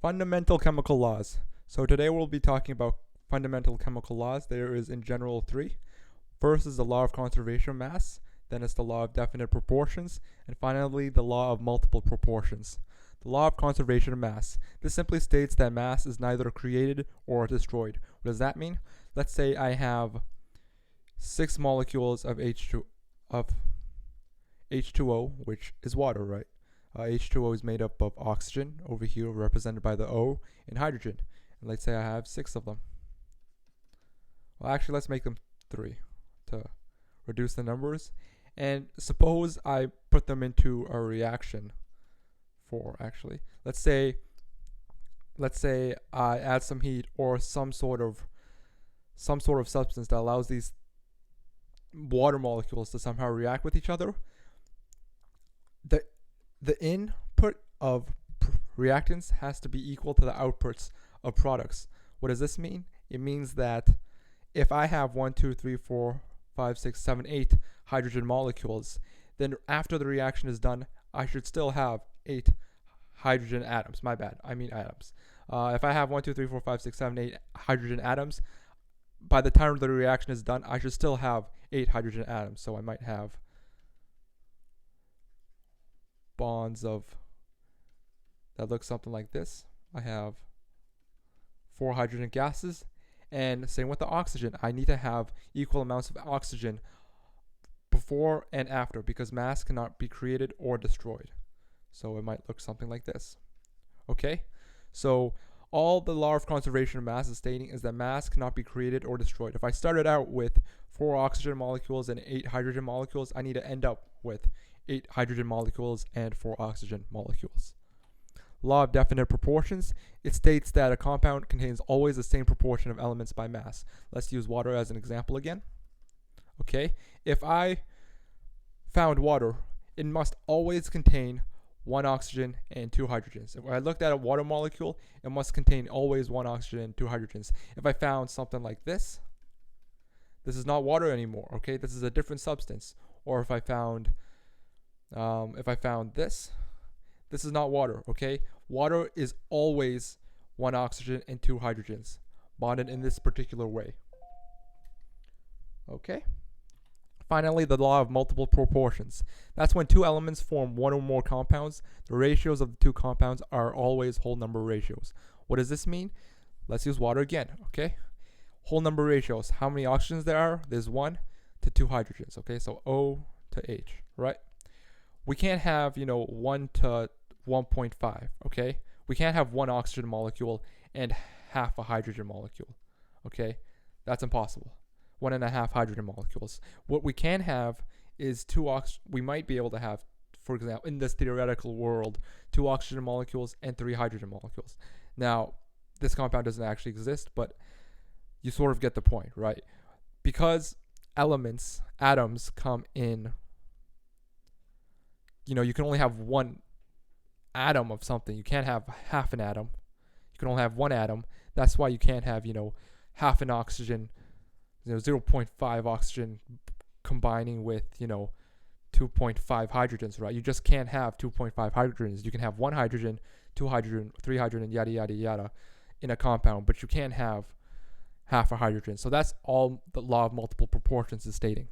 Fundamental chemical laws. So today we'll be talking about fundamental chemical laws. There is in general three. First is the law of conservation of mass, then it's the law of definite proportions, and finally the law of multiple proportions. The law of conservation of mass. This simply states that mass is neither created or destroyed. What does that mean? Let's say I have 6 molecules of H2O, which is water, right? H2O is made up of oxygen, over here represented by the O, and hydrogen. And let's say I have 6 of them. Well, actually, let's make them 3 to reduce the numbers. And suppose I put them into a reaction. 4 actually. Let's say I add some heat or some sort of substance that allows these water molecules to somehow react with each other. The input of reactants has to be equal to the outputs of products. What does this mean? It means that if I have 1, 2, 3, 4, 5, 6, 7, 8 hydrogen molecules, then after the reaction is done, I should still have 8 hydrogen atoms. My bad, I mean atoms. If I have 1, 2, 3, 4, 5, 6, 7, 8 hydrogen atoms, by the time the reaction is done, I should still have 8 hydrogen atoms. So I might have bonds of that look something like this. I have 4 hydrogen gases, and same with the oxygen. I need to have equal amounts of oxygen before and after, because mass cannot be created or destroyed. So it might look something like this. Okay, so all the law of conservation of mass is stating is that mass cannot be created or destroyed. If I started out with 4 oxygen molecules and 8 hydrogen molecules, I need to end up with 8 hydrogen molecules and 4 oxygen molecules. Law of definite proportions. It states that a compound contains always the same proportion of elements by mass. Let's use water as an example again. Okay, if I found water, it must always contain 1 oxygen and 2 hydrogens. If I looked at a water molecule, it must contain always 1 oxygen and 2 hydrogens. If I found something like this is not water anymore. Okay, this is a different substance. Or if I found this is not water. Okay, water is always 1 oxygen and 2 hydrogens bonded in this particular way. Okay, finally, the law of multiple proportions. That's when 2 elements form 1 or more compounds. The ratios of the 2 compounds are always whole number ratios. What does this mean? Let's use water again. Okay, whole number ratios. How many oxygens there are? There's 1 to 2 hydrogens. Okay, so O to H, right? We can't have 1 to 1.5. Okay, we can't have 1 oxygen molecule and half a hydrogen molecule. Okay, that's impossible. 1.5 hydrogen molecules. What we can have is we might be able to have, for example, in this theoretical world, 2 oxygen molecules and 3 hydrogen molecules. Now, this compound doesn't actually exist, but you sort of get the point, right? Because atoms come in, you can only have 1 atom of something. You can't have half an atom. You can only have 1 atom. That's why you can't have, half an oxygen, 0.5 oxygen combining with 2.5 hydrogens, right? You just can't have 2.5 hydrogens. You can have 1 hydrogen, 2 hydrogen, 3 hydrogen, yada yada yada in a compound, but you can't have half a hydrogen. So that's all the law of multiple proportions is stating.